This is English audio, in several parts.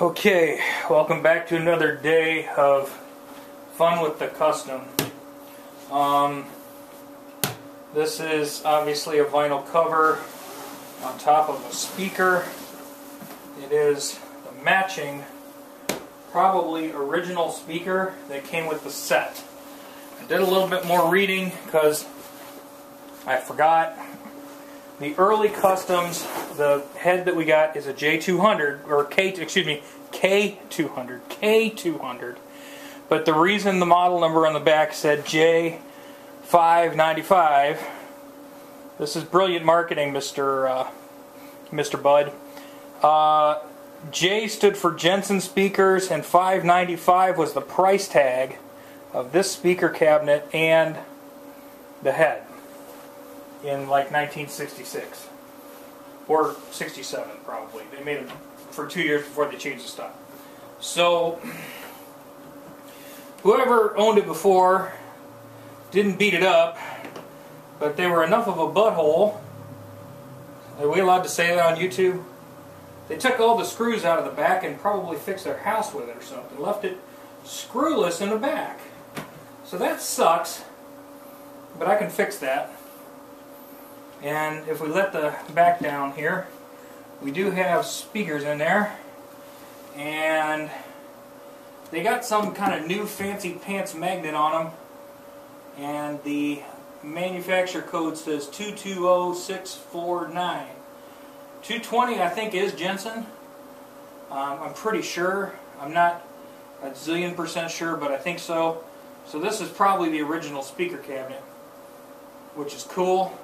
Okay, welcome back to another day of fun with the Kustom. This is obviously a vinyl cover on top of a speaker. It is the matching, probably original speaker that came with the set. I did a little bit more reading because I forgot. The early Kustoms, the head that we got is a J200, or K200. But the reason the model number on the back said J595, this is brilliant marketing, Mr. Bud. J stood for Jensen speakers, and 595 was the price tag of this speaker cabinet and the head in like 1966 or 67 probably. They made them for 2 years before they changed the style. So whoever owned it before didn't beat it up, but they were enough of a butthole. Are we allowed to say that on YouTube? They took all the screws out of the back and probably fixed their house with it or something. Left it screwless in the back. So that sucks, but I can fix that. And if we let the back down here, we do have speakers in there, and they got some kind of new fancy pants magnet on them, and the manufacturer code says 220649. 220 I think is Jensen. I'm pretty sure. I'm not a zillion% sure, but I think so. So this is probably the original speaker cabinet, which is cool.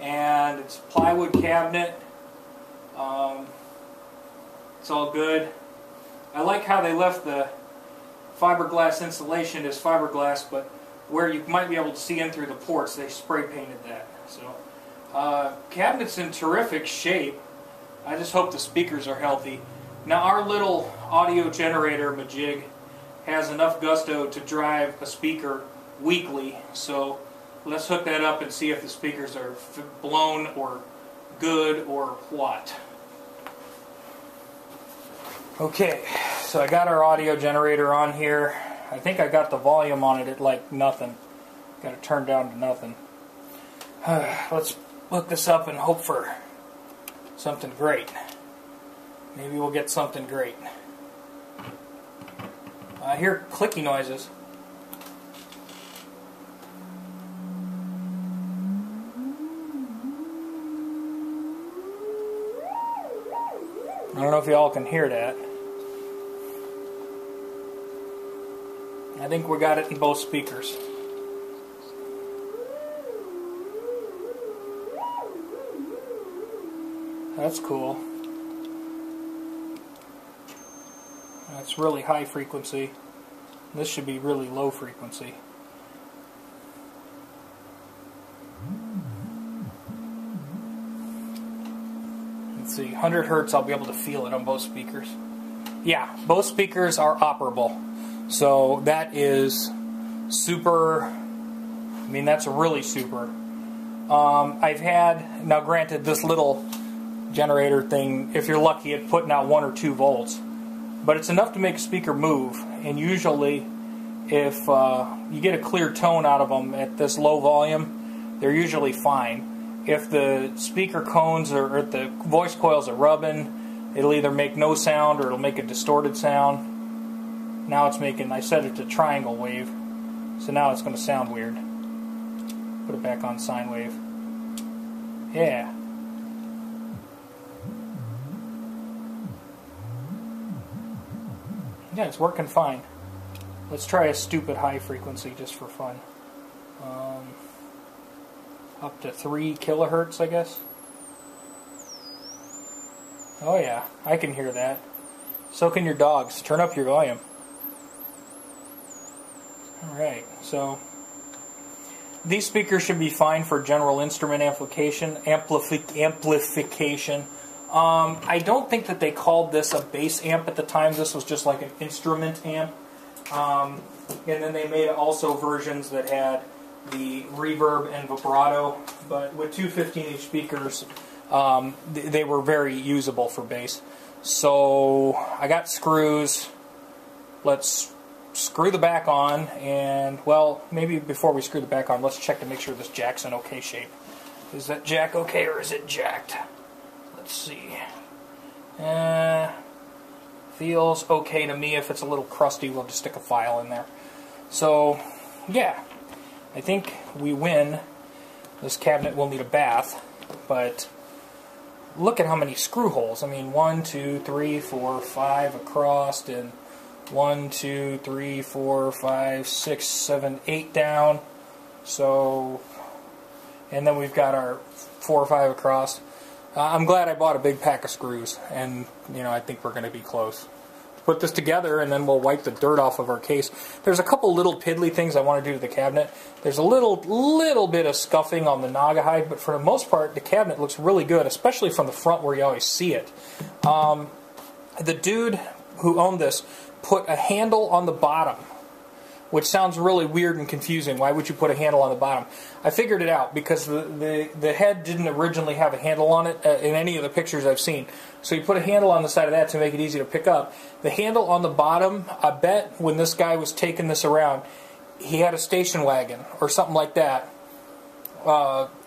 And it's a plywood cabinet. It's all good. I like how they left the fiberglass insulation as fiberglass, but where you might be able to see in through the ports, they spray painted that. So, cabinet's in terrific shape. I just hope the speakers are healthy. Now, our little audio generator majig has enough gusto to drive a speaker weekly, so let's hook that up and see if the speakers are blown or good or what. Okay, so I got our audio generator on here. I think I got the volume on it at like nothing. Got it turned down to nothing. Let's hook this up and hope for something great. Maybe we'll get something great. I hear clicky noises. I don't know if y'all can hear that. I think we got it in both speakers. That's cool. That's really high frequency. This should be really low frequency. Let's see, 100 hertz, I'll be able to feel it on both speakers. Yeah, both speakers are operable. So that is super, I mean, that's really super. I've had, now granted, this little generator thing, if you're lucky at putting out 1 or 2 volts, but it's enough to make a speaker move. And usually, if you get a clear tone out of them at this low volume, they're usually fine. If the speaker cones or the voice coils are rubbing, it'll either make no sound or it'll make a distorted sound. Now it's making, I set it to triangle wave, so now it's going to sound weird. Put it back on sine wave. Yeah. Yeah, it's working fine. Let's try a stupid high frequency just for fun. Up to 3 kilohertz, I guess. Oh yeah, I can hear that. So can your dogs. Turn up your volume. Alright, so these speakers should be fine for general instrument amplification. I don't think that they called this a bass amp at the time. This was just like an instrument amp. And then they made also versions that had the reverb and vibrato, but with two 15-inch speakers, they were very usable for bass. So I got screws. Let's screw the back on, and well, maybe before we screw the back on, let's check to make sure this jack's in okay shape. Is that jack okay, or is it jacked? Let's see. Feels okay to me. If it's a little crusty, we'll just stick a file in there. So, yeah, I think we win. This cabinet will need a bath, but look at how many screw holes. I mean, 1, 2, 3, 4, 5 across, and 1, 2, 3, 4, 5, 6, 7, 8 down. So, and then we've got our 4 or 5 across. I'm glad I bought a big pack of screws, and you know, I think we're going to be close. Put this together, and then we'll wipe the dirt off of our case. There's a couple little piddly things I want to do to the cabinet. There's a little bit of scuffing on the Naga hide, but for the most part, the cabinet looks really good, especially from the front where you always see it. The dude who owned this put a handle on the bottom, which sounds really weird and confusing. Why would you put a handle on the bottom? I figured it out because the head didn't originally have a handle on it in any of the pictures I've seen. So you put a handle on the side of that to make it easy to pick up. The handle on the bottom, I bet when this guy was taking this around, he had a station wagon or something like that.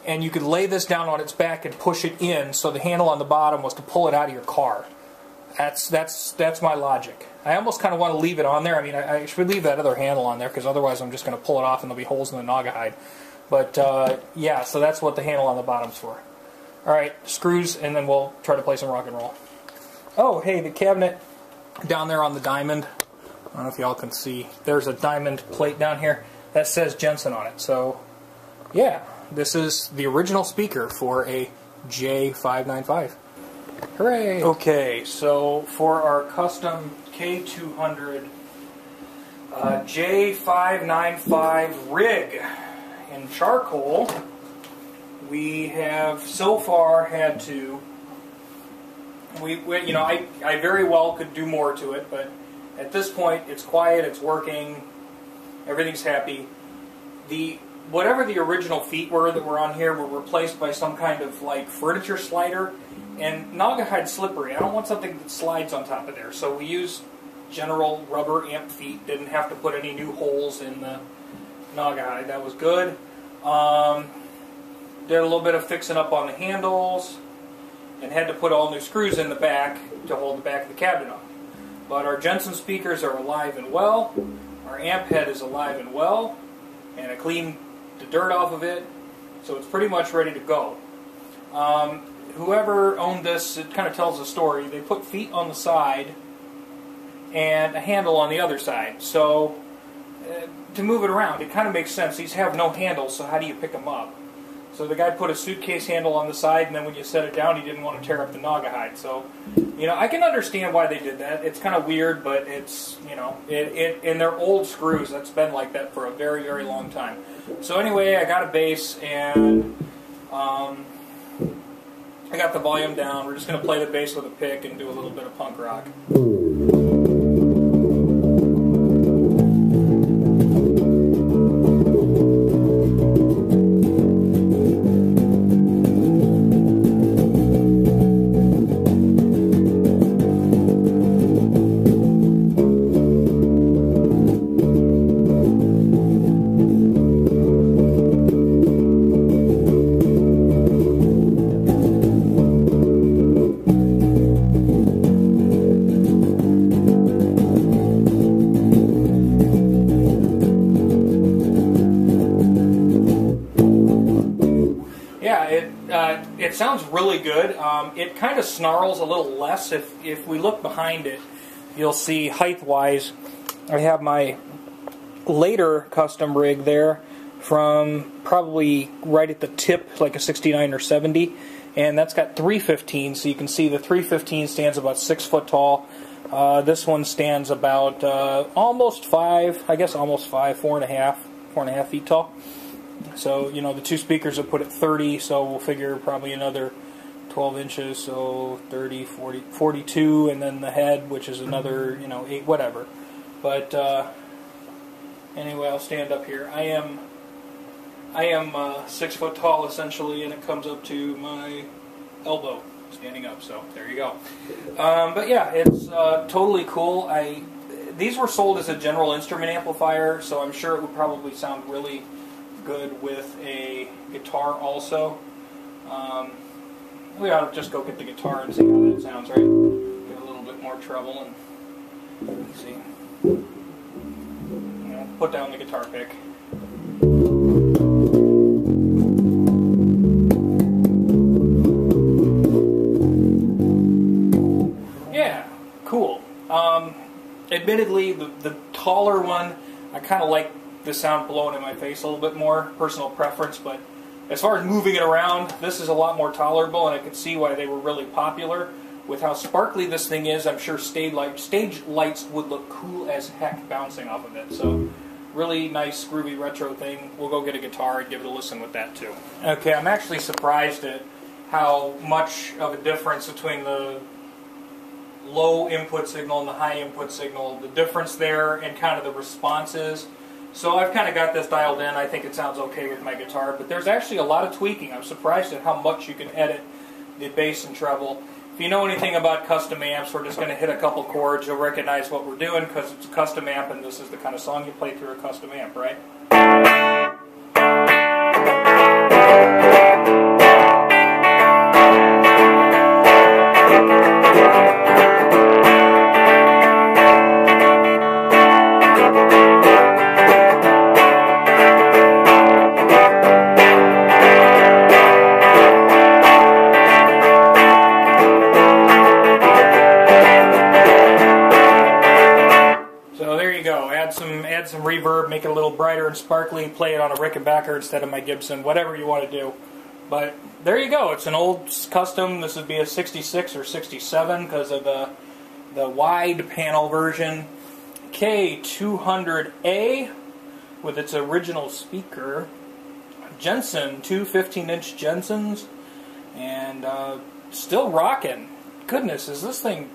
And you could lay this down on its back and push it in, so the handle on the bottom was to pull it out of your car. That's my logic. I almost kind of want to leave it on there. I mean, I should leave that other handle on there, because otherwise I'm just going to pull it off and there'll be holes in the Naga hide. But yeah, so that's what the handle on the bottom's for. Alright, screws, and then we'll try to play some rock and roll. Oh, hey, the cabinet down there on the diamond. I don't know if y'all can see. There's a diamond plate down here that says Jensen on it. So, yeah, this is the original speaker for a J595. Hooray! Okay, so for our custom K200 J595 rig in charcoal, we have so far had to, you know, I very well could do more to it, but at this point it's quiet, it's working, everything's happy. Whatever the original feet were that were on here were replaced by some kind of like furniture slider. And Naga hide's slippery. I don't want something that slides on top of there. So we used general rubber amp feet. Didn't have to put any new holes in the Naga hide. That was good. Did a little bit of fixing up on the handles. And had to put all new screws in the back to hold the back of the cabinet on. But our Jensen speakers are alive and well. Our amp head is alive and well. And I cleaned the dirt off of it. So it's pretty much ready to go. Whoever owned this, it kind of tells a story. They put feet on the side and a handle on the other side. So to move it around, it kind of makes sense. These have no handles, so how do you pick them up? So the guy put a suitcase handle on the side, and then when you set it down, he didn't want to tear up the Naga hide. So, you know, I can understand why they did that. It's kind of weird, but it's, you know, in their old screws, that's been like that for a very, very long time. So anyway, I got a bass, and I got the volume down. We're just going to play the bass with a pick and do a little bit of punk rock. It sounds really good. It kind of snarls a little less. If we look behind it, you'll see height-wise, I have my later custom rig there from probably right at the tip, like a 69 or 70, and that's got 315, so you can see the 315 stands about 6 foot tall. This one stands about almost 5, I guess almost 5, 4.5 feet tall. So, you know, the two speakers are put at 30, so we'll figure probably another 12 inches, so 30, 40, 42, and then the head, which is another, you know, 8, whatever. But anyway, I'll stand up here. I am 6 foot tall, essentially, and it comes up to my elbow. standing up, so there you go. But yeah, it's totally cool. These were sold as a general instrument amplifier, so I'm sure it would probably sound really good with a guitar also. We ought to just go get the guitar and see how that sounds, right? Get a little bit more treble and let's see. Put down the guitar pick. Yeah, cool. Admittedly, the taller one, I kind of like the sound blowing in my face a little bit more, personal preference, but as far as moving it around, this is a lot more tolerable, and I could see why they were really popular. With how sparkly this thing is, I'm sure stage lights would look cool as heck bouncing off of it. So, really nice, groovy retro thing. We'll go get a guitar and give it a listen with that too. Okay, I'm actually surprised at how much of a difference between the low input signal and the high input signal, the difference there and kind of the responses. So I've kind of got this dialed in. I think it sounds okay with my guitar, but there's actually a lot of tweaking. I'm surprised at how much you can edit the bass and treble. If you know anything about custom amps, we're just going to hit a couple chords. You'll recognize what we're doing because it's a custom amp, and this is the kind of song you play through a custom amp, right? Add some reverb, make it a little brighter and sparkly, play it on a Rickenbacker instead of my Gibson, whatever you want to do. But there you go. It's an old custom. This would be a 66 or 67 because of the wide panel version. K200a with its original speaker. Jensen, two 15-inch Jensens, and still rocking. Goodness, is this thing...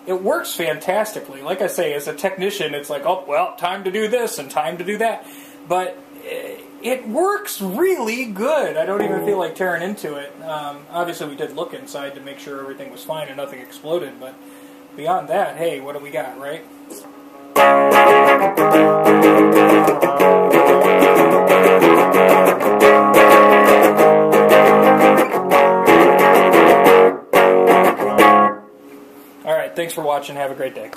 It works fantastically. Like I say, as a technician, it's like, oh, well, time to do this and time to do that. But it works really good. I don't even feel like tearing into it. Obviously, we did look inside to make sure everything was fine and nothing exploded. But beyond that, hey, what do we got, right? Thanks for watching. Have a great day.